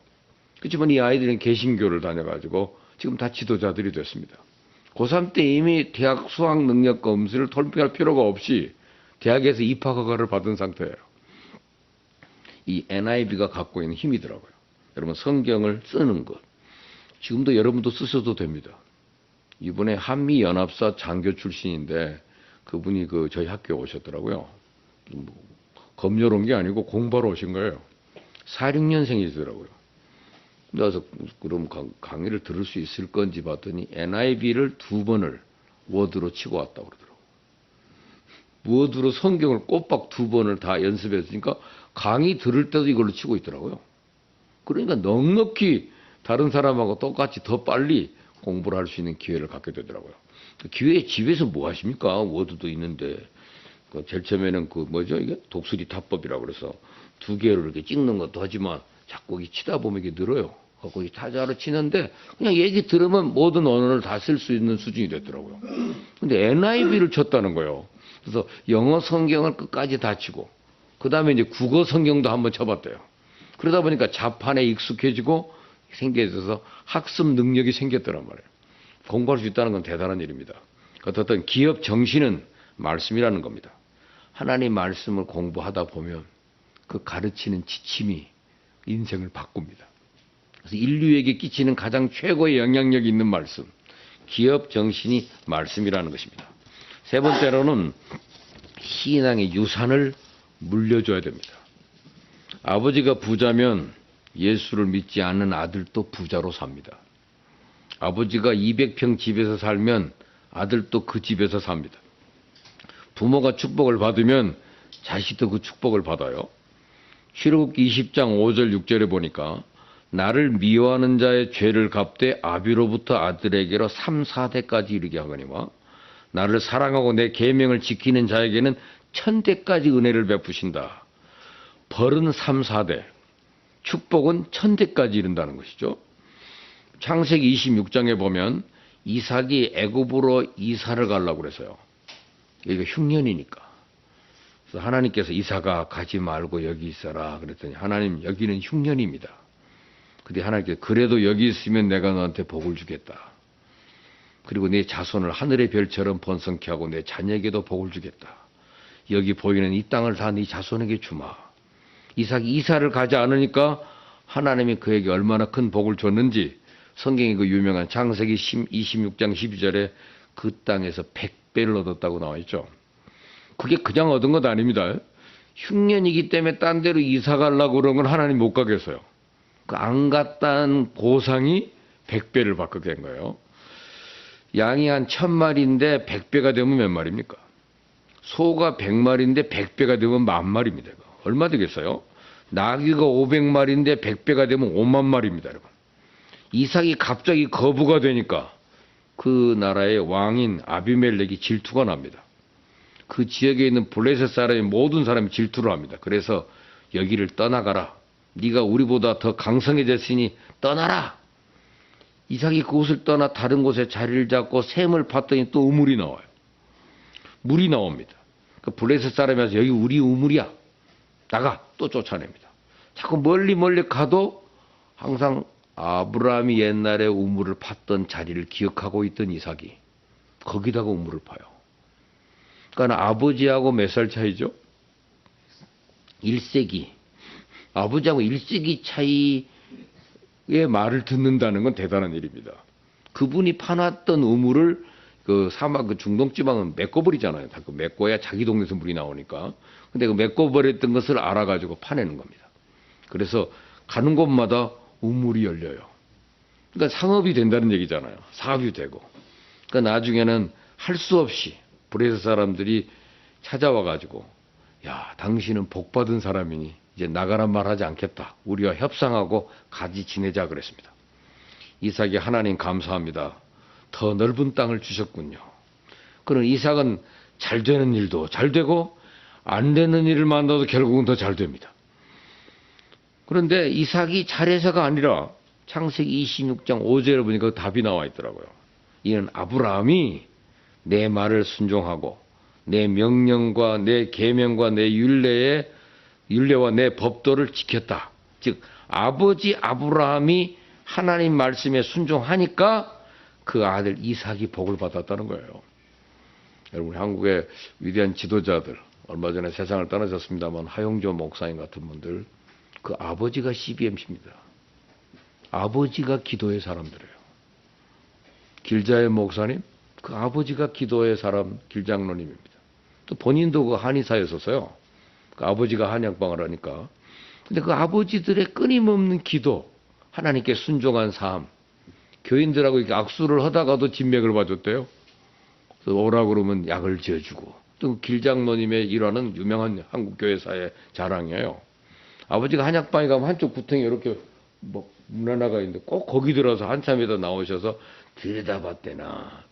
그렇지만 이 아이들은 개신교를 다녀가지고 지금 다 지도자들이 됐습니다. 고3 때 이미 대학 수학 능력과 음수를 토픽할 필요가 없이 대학에서 입학 허가를 받은 상태예요. 이 NIV가 갖고 있는 힘이더라고요. 여러분 성경을 쓰는 것. 지금도 여러분도 쓰셔도 됩니다. 이번에 한미연합사 장교 출신인데 그분이 저희 학교에 오셨더라고요. 검열 온 게 아니고 공부하러 오신 거예요. 46년생이시더라고요. 그래서 그럼 강의를 들을 수 있을 건지 봤더니 NIV를 2번을 워드로 치고 왔다고 그러더라고요. 워드로 성경을 꼬박 2번을 다 연습했으니까 강의 들을 때도 이걸로 치고 있더라고요. 그러니까 넉넉히 다른 사람하고 똑같이 더 빨리 공부를 할 수 있는 기회를 갖게 되더라고요. 기회에 집에서 뭐 하십니까? 워드도 있는데. 제일 처음에는 이게 독수리 타법이라고 그래서 2개를 이렇게 찍는 것도 하지만 자꾸 치다 보면 이게 늘어요. 거기 타자로 치는데 그냥 얘기 들으면 모든 언어를 다 쓸 수 있는 수준이 됐더라고요. 근데 NIV를 쳤다는 거예요. 그래서 영어 성경을 끝까지 다 치고 그 다음에 이제 국어 성경도 한번 쳐봤대요. 그러다 보니까 자판에 익숙해지고 생겨져서 학습 능력이 생겼더란 말이에요. 공부할 수 있다는 건 대단한 일입니다. 어떤 기업 정신은 말씀이라는 겁니다. 하나님 말씀을 공부하다 보면 그 가르치는 지침이 인생을 바꿉니다. 그래서 인류에게 끼치는 가장 최고의 영향력이 있는 말씀, 기업 정신이 말씀이라는 것입니다. 세 번째로는 신앙의 유산을 물려줘야 됩니다. 아버지가 부자면 예수를 믿지 않는 아들도 부자로 삽니다. 아버지가 200평 집에서 살면 아들도 그 집에서 삽니다. 부모가 축복을 받으면 자식도 그 축복을 받아요. 출애굽기 20장 5절 6절에 보니까 나를 미워하는 자의 죄를 갚되 아비로부터 아들에게로 3, 4대까지 이르게 하거니와 나를 사랑하고 내 계명을 지키는 자에게는 1000대까지 은혜를 베푸신다. 벌은 3, 4대, 축복은 1000대까지 이른다는 것이죠. 창세기 26장에 보면 이삭이 애굽으로 이사를 가려고 그래서요. 여기가 흉년이니까. 그래서 하나님께서 이삭아 가지 말고 여기 있어라 그랬더니 하나님 여기는 흉년입니다. 근데 하나님께서 그래도 여기 있으면 내가 너한테 복을 주겠다. 그리고 내 자손을 하늘의 별처럼 번성케 하고 내 자녀에게도 복을 주겠다. 여기 보이는 이 땅을 다 네 자손에게 주마. 이삭이 이사를 가지 않으니까 하나님이 그에게 얼마나 큰 복을 줬는지 성경의 그 유명한 창세기 26장 12절에 그 땅에서 100배를 얻었다고 나와 있죠. 그게 그냥 얻은 것 아닙니다. 흉년이기 때문에 딴 데로 이사 가려고 그런 건 하나님 못 가겠어요. 그 안 갔다는 보상이 100배를 받게 된 거예요. 양이 한 1000마리인데 100배가 되면 몇 마리입니까? 소가 100마리인데 100배가 되면 10,000마리입니다. 얼마 되겠어요? 나귀가 500마리인데 100배가 되면 5만 마리입니다. 여러분. 이삭이 갑자기 거부가 되니까 그 나라의 왕인 아비멜렉이 질투가 납니다. 그 지역에 있는 블레셋 사람이 모든 사람이 질투를 합니다. 그래서 여기를 떠나가라. 네가 우리보다 더 강성해졌으니 떠나라. 이삭이 그곳을 떠나 다른 곳에 자리를 잡고 샘을 팠더니 또 우물이 나와요. 물이 나옵니다. 그 블레셋 사람이 와서 여기 우리 우물이야. 나가. 또 쫓아냅니다. 자꾸 멀리 가도 항상 아브라함이 옛날에 우물을 팠던 자리를 기억하고 있던 이삭이 거기다가 우물을 파요. 그러니까 아버지하고 몇 살 차이죠? 1세기. 아버지하고 1세기 차이의 말을 듣는다는 건 대단한 일입니다. 그분이 파놨던 우물을 그 사막 그 중동 지방은 메꿔버리잖아요. 다 그 메꿔야 자기 동네에서 물이 나오니까. 근데 그 메꿔버렸던 것을 알아가지고 파내는 겁니다. 그래서 가는 곳마다 우물이 열려요. 그러니까 상업이 된다는 얘기잖아요. 사업이 되고. 그러니까 나중에는 할 수 없이 브레스 사람들이 찾아와가지고 야, 당신은 복 받은 사람이니 이제 나가란 말 하지 않겠다. 우리와 협상하고 같이 지내자 그랬습니다. 이삭이 하나님 감사합니다. 더 넓은 땅을 주셨군요. 그런 이삭은 잘 되는 일도 잘 되고 안 되는 일을 만나도 결국은 더 잘 됩니다. 그런데 이삭이 잘해서가 아니라 창세기 26장 5절에 보니까 답이 나와 있더라고요. 이는 아브라함이 내 말을 순종하고 내 명령과 내 계명과 내 율례와 내 법도를 지켰다. 즉 아버지 아브라함이 하나님 말씀에 순종하니까 그 아들 이삭이 복을 받았다는 거예요. 여러분 한국의 위대한 지도자들 얼마 전에 세상을 떠나셨습니다만 하용조 목사님 같은 분들 그 아버지가 CBMC입니다. 아버지가 기도의 사람들이에요. 길자의 목사님 그 아버지가 기도의 사람 길장로님입니다. 또 본인도 그 한의사였었어요. 그 아버지가 한약방을 하니까. 근데 그 아버지들의 끊임없는 기도, 하나님께 순종한 삶, 교인들하고 이렇게 악수를 하다가도 진맥을 봐줬대요. 그래서 오라 그러면 약을 지어주고. 또 길장로님의 일화는 유명한 한국 교회사의 자랑이에요. 아버지가 한약방에 가면 한쪽 구덩이에 이렇게 뭐 문 하나가 있는데 꼭 거기 들어서 한참에다 나오셔서 들여다봤대나.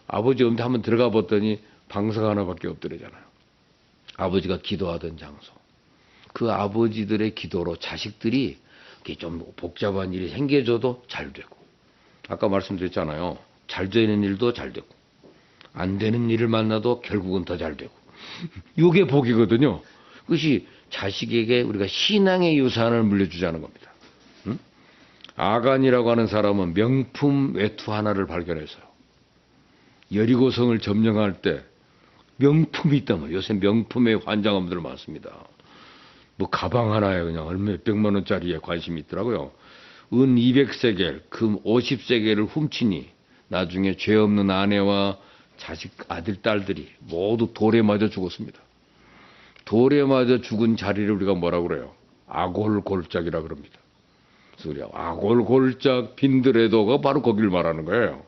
아버지 엄대 한번 들어가 봤더니 방석 하나밖에 없더래잖아요. 아버지가 기도하던 장소. 그 아버지들의 기도로 자식들이 좀 복잡한 일이 생겨줘도 잘 되고. 아까 말씀드렸잖아요. 잘 되는 일도 잘 되고. 안 되는 일을 만나도 결국은 더 잘 되고. 이게 복이거든요. 그것이 자식에게 우리가 신앙의 유산을 물려주자는 겁니다. 응? 아간이라고 하는 사람은 명품 외투 하나를 발견했어요. 여리고성을 점령할 때 명품이 있다면 요새 명품에 환장함들 많습니다. 뭐 가방 하나에 그냥 얼마 몇백만 원짜리에 관심이 있더라고요. 은 200세겔, 금 50세겔을 훔치니 나중에 죄 없는 아내와 자식 아들 딸들이 모두 돌에 맞아 죽었습니다. 돌에 맞아 죽은 자리를 우리가 뭐라고 그래요? 아골골짝이라 그럽니다. 그래서 우리가 아골골짝 빈들에도가 바로 거기를 말하는 거예요.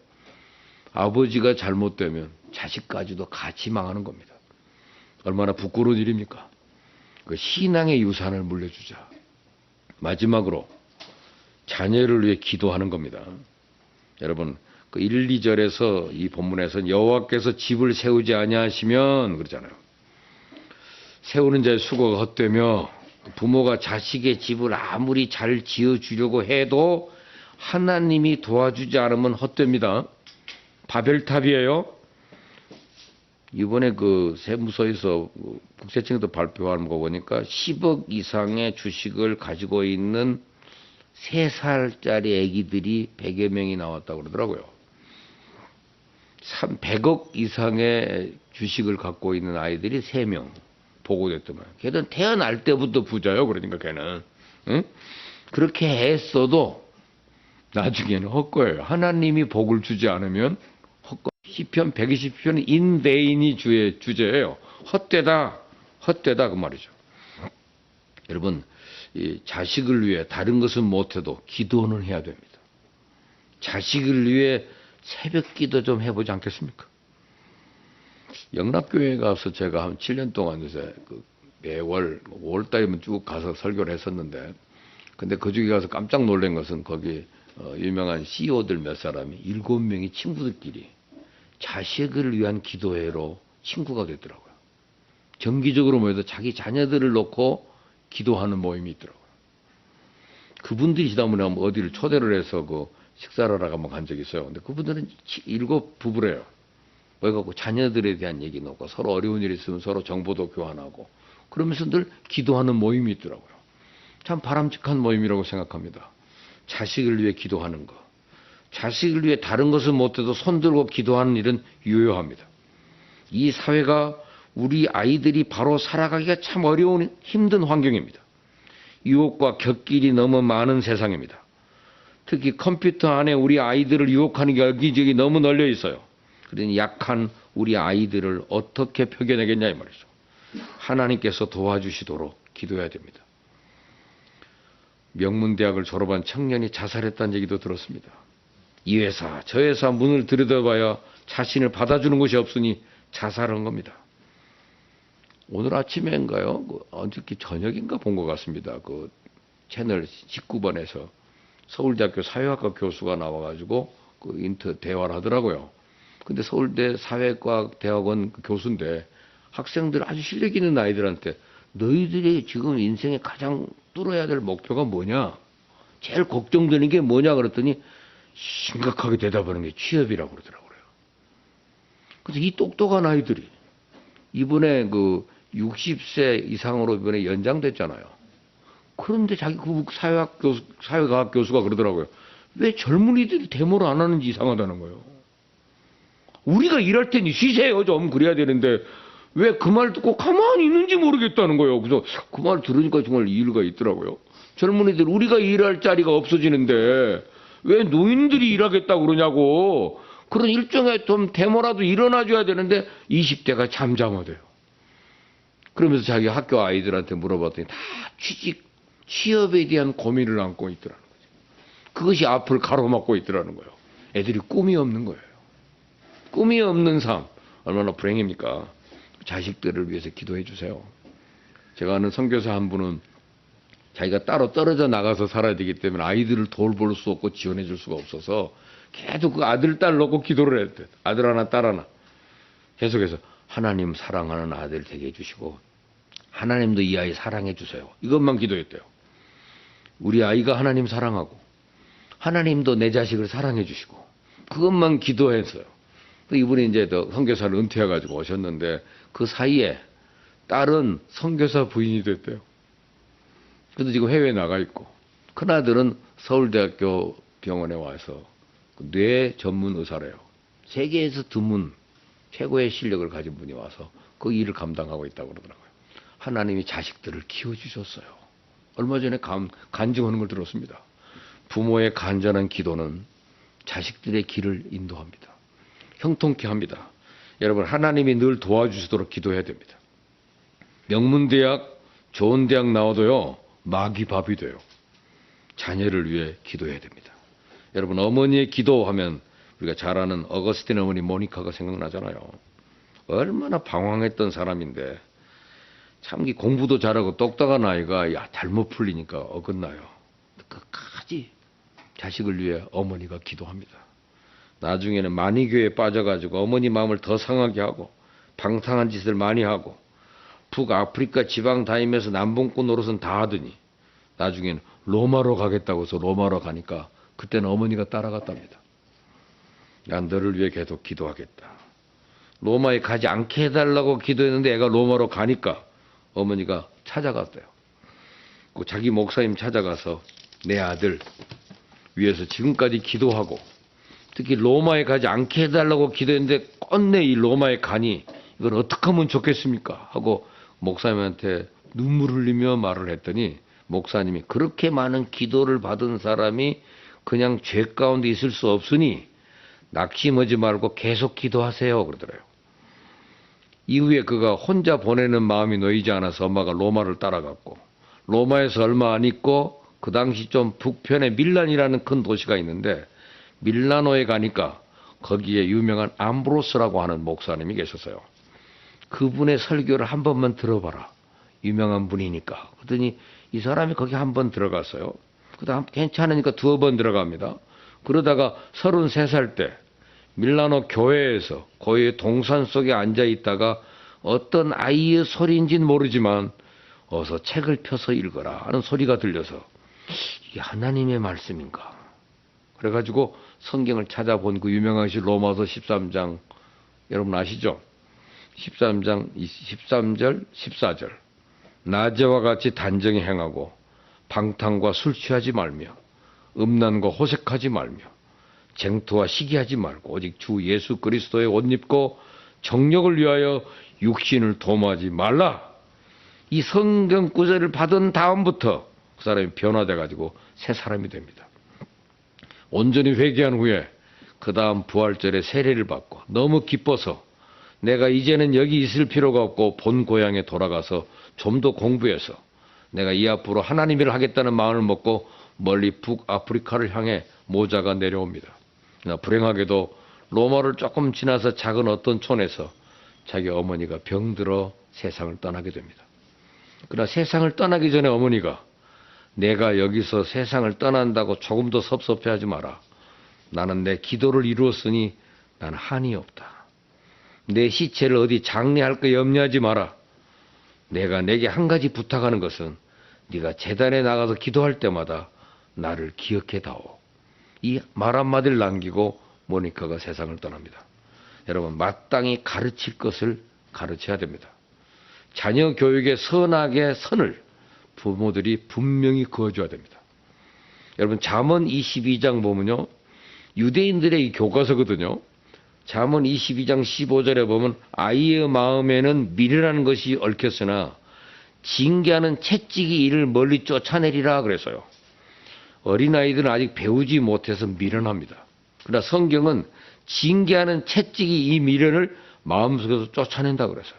아버지가 잘못되면 자식까지도 같이 망하는 겁니다. 얼마나 부끄러운 일입니까? 그 신앙의 유산을 물려주자. 마지막으로 자녀를 위해 기도하는 겁니다. 여러분 그 1, 2절에서 이 본문에서는 여호와께서 집을 세우지 아니하시면 그러잖아요. 세우는 자의 수고가 헛되며 부모가 자식의 집을 아무리 잘 지어주려고 해도 하나님이 도와주지 않으면 헛됩니다. 바벨탑이에요. 이번에 그 세무서에서 국세청에도 발표한 거 보니까 10억 이상의 주식을 가지고 있는 3살짜리 아기들이 100여 명이 나왔다고 그러더라고요. 100억 이상의 주식을 갖고 있는 아이들이 3명. 보고됐더만. 걔는 태어날 때부터 부자요. 그러니까 걔는. 응? 그렇게 했어도 나중에는 헛거예요. 하나님이 복을 주지 않으면 헛거. 시편 120편은 인베인이 주제예요. 헛되다. 헛되다 그 말이죠. 여러분, 이 자식을 위해 다른 것은 못해도 기도는 해야 됩니다. 자식을 위해 새벽 기도 좀 해보지 않겠습니까? 영락교회 가서 제가 한 7년 동안 이제 매월 5월달이면 쭉 가서 설교를 했었는데, 근데 그 중에 가서 깜짝 놀란 것은 거기 유명한 CEO들 몇 사람이 7명이 친구들끼리 자식을 위한 기도회로 친구가 됐더라고요. 정기적으로 모여서 자기 자녀들을 놓고 기도하는 모임이 있더라고요. 그분들이 지난번에 어디를 초대를 해서 식사를 하러 한번 간 적이 있어요. 근데 그분들은 7 부부래요. 그래갖고 자녀들에 대한 얘기 놓고 서로 어려운 일이 있으면 서로 정보도 교환하고 그러면서 늘 기도하는 모임이 있더라고요. 참 바람직한 모임이라고 생각합니다. 자식을 위해 기도하는 거. 자식을 위해 다른 것은 못해도 손들고 기도하는 일은 유효합니다. 이 사회가 우리 아이들이 바로 살아가기가 참 어려운 힘든 환경입니다. 유혹과 곁길이 너무 많은 세상입니다. 특히 컴퓨터 안에 우리 아이들을 유혹하는 게 여기저기 너무 널려 있어요. 그러니 약한 우리 아이들을 어떻게 표현하겠냐 이 말이죠. 하나님께서 도와주시도록 기도해야 됩니다. 명문대학을 졸업한 청년이 자살했다는 얘기도 들었습니다. 이 회사 저 회사 문을 들여다봐야 자신을 받아주는 곳이 없으니 자살한 겁니다. 오늘 아침에인가요? 어저께 저녁인가 본 것 같습니다. 채널 19번에서 서울대학교 사회학과 교수가 나와가지고 대화를 하더라고요. 근데 서울대 사회과학 대학원 교수인데 학생들 아주 실력 있는 아이들한테 너희들이 지금 인생에 가장 뚫어야 될 목표가 뭐냐? 제일 걱정되는 게 뭐냐? 그랬더니 심각하게 대답하는 게 취업이라고 그러더라고요. 그래서 이 똑똑한 아이들이 이번에 60세 이상으로 이번에 연장됐잖아요. 그런데 자기 사회과학 교수가 그러더라고요. 왜 젊은이들이 데모를 안 하는지 이상하다는 거예요. 우리가 일할 테니 쉬세요 좀 그래야 되는데 왜 그 말 듣고 가만히 있는지 모르겠다는 거예요. 그래서 그 말 들으니까 정말 이유가 있더라고요. 젊은이들 우리가 일할 자리가 없어지는데 왜 노인들이 일하겠다고 그러냐고. 그런 일종의 좀 데모라도 일어나줘야 되는데 20대가 잠잠하대요. 그러면서 자기 학교 아이들한테 물어봤더니 다 취업에 대한 고민을 안고 있더라는 거죠. 그것이 앞을 가로막고 있더라는 거예요. 애들이 꿈이 없는 거예요. 꿈이 없는 삶 얼마나 불행입니까? 자식들을 위해서 기도해 주세요. 제가 아는 선교사 한 분은 자기가 따로 떨어져 나가서 살아야 되기 때문에 아이들을 돌볼 수 없고 지원해 줄 수가 없어서 계속 그 아들, 딸 놓고 기도를 했대요. 아들 하나, 딸 하나. 계속해서 하나님 사랑하는 아들 되게 해주시고 하나님도 이 아이 사랑해 주세요. 이것만 기도했대요. 우리 아이가 하나님 사랑하고 하나님도 내 자식을 사랑해 주시고 그것만 기도했어요. 이분이 이제 선교사를 은퇴해가지고 오셨는데 그 사이에 딸은 선교사 부인이 됐대요. 그래도 지금 해외에 나가 있고 큰아들은 서울대학교 병원에 와서 뇌 전문 의사래요. 세계에서 드문 최고의 실력을 가진 분이 와서 그 일을 감당하고 있다고 그러더라고요. 하나님이 자식들을 키워주셨어요. 얼마 전에 간증하는 걸 들었습니다. 부모의 간절한 기도는 자식들의 길을 인도합니다. 형통케 합니다. 여러분 하나님이 늘 도와주시도록 기도해야 됩니다. 명문대학 좋은 대학 나와도요 마귀밥이 돼요. 자녀를 위해 기도해야 됩니다. 여러분 어머니의 기도하면 우리가 잘 아는 어거스틴 어머니 모니카가 생각나잖아요. 얼마나 방황했던 사람인데 참 공부도 잘하고 똑똑한 아이가 잘못 풀리니까 어긋나요. 끝까지 자식을 위해 어머니가 기도합니다. 나중에는 만이교에 빠져가지고 어머니 마음을 더 상하게 하고 방탕한 짓을 많이 하고 북아프리카 지방 다니면서 남봉꾼 노릇은 다 하더니 나중에는 로마로 가겠다고 해서 로마로 가니까 그때는 어머니가 따라갔답니다. 난 너를 위해 계속 기도하겠다. 로마에 가지 않게 해달라고 기도했는데 애가 로마로 가니까 어머니가 찾아갔대요. 그 자기 목사님 찾아가서 내 아들 위해서 지금까지 기도하고 특히 로마에 가지 않게 해달라고 기도했는데 꼰내 이 로마에 가니 이걸 어떻게 하면 좋겠습니까? 하고 목사님한테 눈물 흘리며 말을 했더니 목사님이 그렇게 많은 기도를 받은 사람이 그냥 죄 가운데 있을 수 없으니 낙심하지 말고 계속 기도하세요 그러더래요. 이후에 그가 혼자 보내는 마음이 놓이지 않아서 엄마가 로마를 따라갔고 로마에서 얼마 안 있고 그 당시 좀 북편에 밀란이라는 큰 도시가 있는데 밀라노에 가니까 거기에 유명한 암브로스라고 하는 목사님이 계셨어요. 그분의 설교를 한 번만 들어봐라. 유명한 분이니까. 그러더니 이 사람이 거기 한 번 들어갔어요. 그다음 괜찮으니까 2번 들어갑니다. 그러다가 33살 때 밀라노 교회에서 거의 동산 속에 앉아 있다가 어떤 아이의 소리인지는 모르지만 어서 책을 펴서 읽어라 하는 소리가 들려서 이게 하나님의 말씀인가. 그래가지고 성경을 찾아본 그 유명한 시 로마서 13장 여러분 아시죠? 13장 13절 14절 낮에와 같이 단정히 행하고 방탕과 술 취하지 말며 음란과 호색하지 말며 쟁투와 시기하지 말고 오직 주 예수 그리스도의 옷 입고 정력을 위하여 육신을 도모하지 말라. 이 성경 구절을 받은 다음부터 그 사람이 변화돼 가지고 새 사람이 됩니다. 온전히 회개한 후에 그 다음 부활절에 세례를 받고 너무 기뻐서 내가 이제는 여기 있을 필요가 없고 본 고향에 돌아가서 좀 더 공부해서 내가 이 앞으로 하나님 일을 하겠다는 마음을 먹고 멀리 북아프리카를 향해 모자가 내려옵니다. 그러나 불행하게도 로마를 조금 지나서 작은 어떤 촌에서 자기 어머니가 병들어 세상을 떠나게 됩니다. 그러나 세상을 떠나기 전에 어머니가 내가 여기서 세상을 떠난다고 조금 더 섭섭해하지 마라. 나는 내 기도를 이루었으니 나는 한이 없다. 내 시체를 어디 장례할 거 염려하지 마라. 내가 내게 한 가지 부탁하는 것은 네가 제단에 나가서 기도할 때마다 나를 기억해 다오. 이 말 한마디를 남기고 모니카가 세상을 떠납니다. 여러분 마땅히 가르칠 것을 가르쳐야 됩니다. 자녀 교육의 선악의 선을 부모들이 분명히 그어줘야 됩니다. 여러분 잠언 22장 보면요. 유대인들의 이 교과서거든요. 잠언 22장 15절에 보면 아이의 마음에는 미련한 것이 얽혔으나 징계하는 채찍이 이를 멀리 쫓아내리라 그래서요. 어린아이들은 아직 배우지 못해서 미련합니다. 그러나 성경은 징계하는 채찍이 이 미련을 마음속에서 쫓아낸다 그래서요.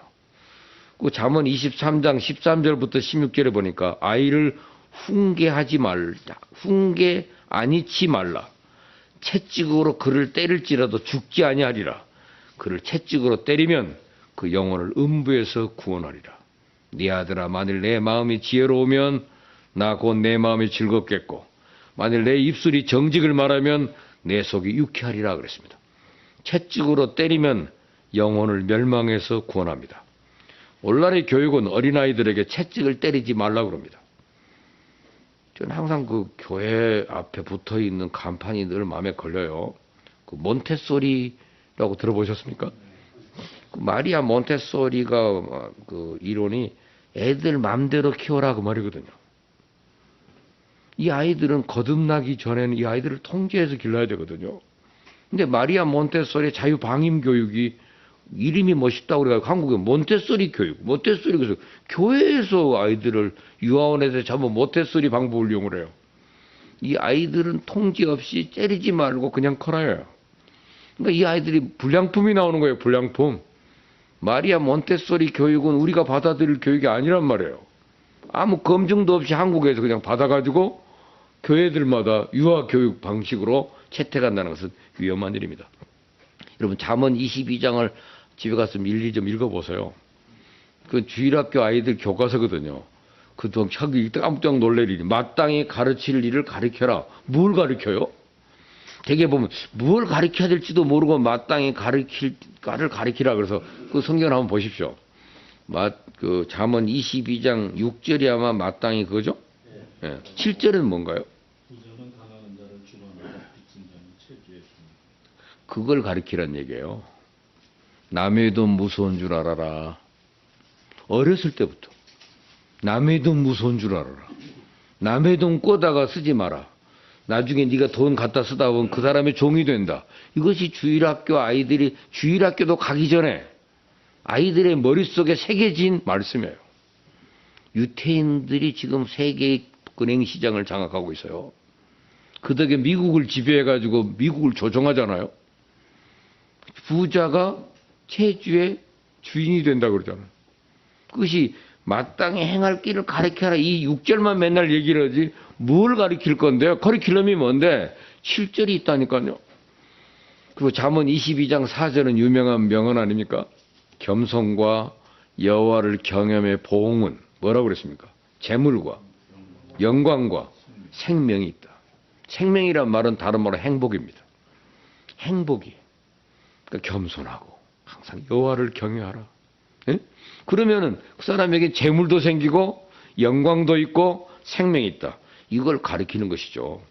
그 잠언 23장 13절부터 16절에 보니까 아이를 훈계하지 말라. 훈계 아니치 말라. 채찍으로 그를 때릴지라도 죽지 아니하리라. 그를 채찍으로 때리면 그 영혼을 음부에서 구원하리라. 네 아들아 만일 내 마음이 지혜로우면 나 곧 내 마음이 즐겁겠고 만일 내 입술이 정직을 말하면 내 속이 유쾌하리라 그랬습니다. 채찍으로 때리면 영혼을 멸망해서 구원합니다. 오늘날의 교육은 어린아이들에게 채찍을 때리지 말라고 그럽니다. 저는 항상 그 교회 앞에 붙어 있는 간판이 늘 마음에 걸려요. 그 몬테소리라고 들어보셨습니까? 그 마리아 몬테소리가 그 이론이 애들 맘대로 키워라 그 말이거든요. 이 아이들은 거듭나기 전에는 이 아이들을 통제해서 길러야 되거든요. 근데 마리아 몬테소리 자유방임 교육이 이름이 멋있다고 그래가지고 한국에 몬테소리 교육, 몬테소리 그래서 교회에서 아이들을 유아원에서 전부 몬테소리 방법을 이용을 해요. 이 아이들은 통제 없이 때리지 말고 그냥 커라요. 그러니까 이 아이들이 불량품이 나오는 거예요. 불량품. 마리아 몬테소리 교육은 우리가 받아들일 교육이 아니란 말이에요. 아무 검증도 없이 한국에서 그냥 받아가지고 교회들마다 유아 교육 방식으로 채택한다는 것은 위험한 일입니다. 여러분 잠언 22장을 집에 가서 일일이 좀 읽어보세요. 그 주일학교 아이들 교과서거든요. 그동안 척이 깜짝 놀랄 일이 마땅히 가르칠 일을 가르쳐라. 뭘 가르쳐요? 대개 보면 뭘 가르쳐야 될지도 모르고 마땅히 가르치라 그래서 그 성경을 한번 보십시오. 그 잠언 22장 6절이 아마 마땅히 그거죠? 네. 7절은 뭔가요? 9절은 당하는 자를 주관하고 빚진 자는 체주했습니다. 그걸 가르치란 얘기예요. 남의 돈 무서운 줄 알아라. 어렸을 때부터 남의 돈 무서운 줄 알아라. 남의 돈 꿔다가 쓰지 마라. 나중에 네가 돈 갖다 쓰다 보면 그 사람의 종이 된다. 이것이 주일학교 아이들이 주일학교도 가기 전에 아이들의 머릿속에 새겨진 말씀이에요. 유태인들이 지금 세계 은행 시장을 장악하고 있어요. 그 덕에 미국을 지배해가지고 미국을 조종하잖아요. 부자가 체주의 주인이 된다고 그러잖아요. 그것이 마땅히 행할 길을 가르쳐라. 이 6절만 맨날 얘기를 하지 뭘 가르칠 건데요? 커리큘럼이 뭔데? 7절이 있다니까요. 그리고 잠언 22장 4절은 유명한 명언 아닙니까? 겸손과 여호와를 경외의 보응은 뭐라고 그랬습니까? 재물과 영광과 생명이 있다. 생명이란 말은 다른 말로 행복입니다. 행복이. 그러니까 겸손하고 항상 여호와를 경외하라. 예? 그러면은 그 사람에게 재물도 생기고 영광도 있고 생명이 있다. 이걸 가리키는 것이죠.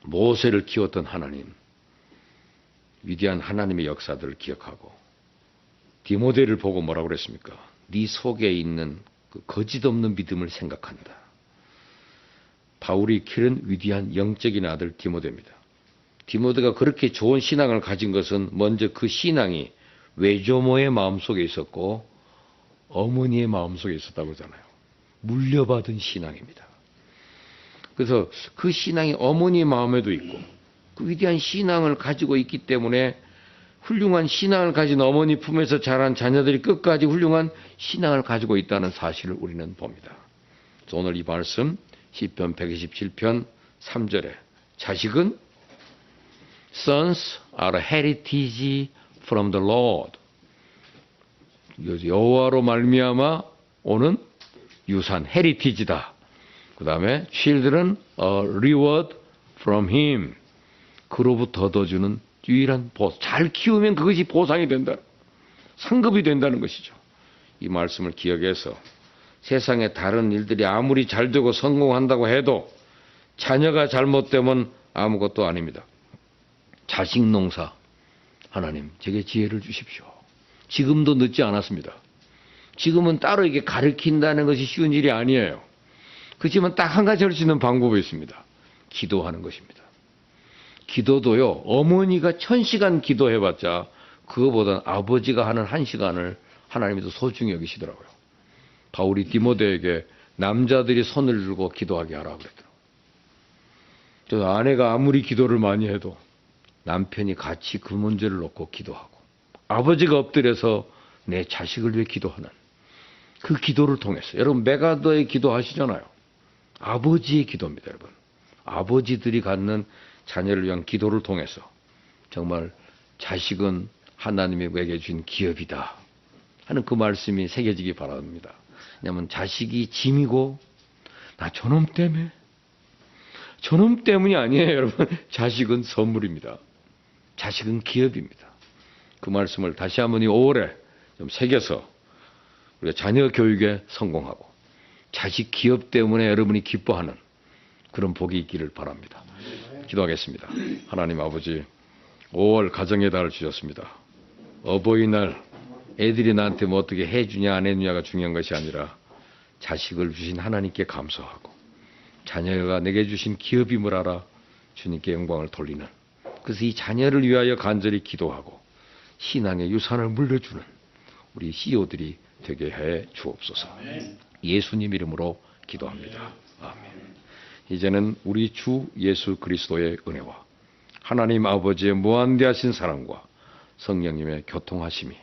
모세를 키웠던 하나님, 위대한 하나님의 역사들을 기억하고 디모데를 보고 뭐라고 그랬습니까? 네 속에 있는 그 거짓 없는 믿음을 생각한다. 바울이 기른 위대한 영적인 아들 디모데입니다. 디모데가 그렇게 좋은 신앙을 가진 것은 먼저 그 신앙이 외조모의 마음속에 있었고 어머니의 마음속에 있었다고 하잖아요. 물려받은 신앙입니다. 그래서 그 신앙이 어머니 마음에도 있고 그 위대한 신앙을 가지고 있기 때문에 훌륭한 신앙을 가진 어머니 품에서 자란 자녀들이 끝까지 훌륭한 신앙을 가지고 있다는 사실을 우리는 봅니다. 그래서 오늘 이 말씀 시편 127편 3절에 자식은 Sons are a heritage from the Lord. 여호와로 말미암아 오는 유산, heritage다. 그 다음에 children a reward from him. 그로부터 얻어주는 유일한 보상. 잘 키우면 그것이 보상이 된다. 상급이 된다는 것이죠. 이 말씀을 기억해서 세상의 다른 일들이 아무리 잘 되고 성공한다고 해도 자녀가 잘못되면 아무것도 아닙니다. 자식 농사, 하나님 제게 지혜를 주십시오. 지금도 늦지 않았습니다. 지금은 따로 이게 가르친다는 것이 쉬운 일이 아니에요. 그렇지만 딱 한 가지 할 수 있는 방법이 있습니다. 기도하는 것입니다. 기도도요, 어머니가 1000시간 기도해봤자 그거보다는 아버지가 하는 1시간을 하나님이 더 소중히 여기시더라고요. 바울이 디모데에게 남자들이 손을 들고 기도하게 하라고 그랬더라고요. 저 아내가 아무리 기도를 많이 해도 남편이 같이 그 문제를 놓고 기도하고 아버지가 엎드려서 내 자식을 위해 기도하는 그 기도를 통해서 여러분 메가더의 기도하시잖아요. 아버지의 기도입니다. 여러분. 아버지들이 갖는 자녀를 위한 기도를 통해서 정말 자식은 하나님이 내게 준 기업이다 하는 그 말씀이 새겨지기 바랍니다. 왜냐하면 자식이 짐이고 나 저놈 때문에 저놈 때문이 아니에요. 여러분. 자식은 선물입니다. 자식은 기업입니다. 그 말씀을 다시 한번 이 5월에 좀 새겨서 우리가 자녀 교육에 성공하고 자식 기업 때문에 여러분이 기뻐하는 그런 복이 있기를 바랍니다. 기도하겠습니다. 하나님 아버지 5월 가정의 달을 주셨습니다. 어버이날 애들이 나한테 뭐 어떻게 해주냐 안 해주냐가 중요한 것이 아니라 자식을 주신 하나님께 감사하고 자녀가 내게 주신 기업임을 알아 주님께 영광을 돌리는 그래서 이 자녀를 위하여 간절히 기도하고 신앙의 유산을 물려주는 우리 CEO들이 되게 해 주옵소서. 예수님 이름으로 기도합니다. 아멘. 이제는 우리 주 예수 그리스도의 은혜와 하나님 아버지의 무한대하신 사랑과 성령님의 교통하심이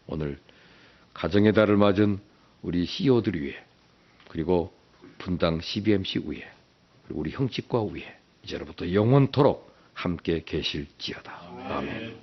오늘 가정의 달을 맞은 우리 CEO들 위해 그리고 분당 CBMC 위에 그리고 우리 형집과 위에 이제로부터 영원토록 함께 계실지어다. 아멘.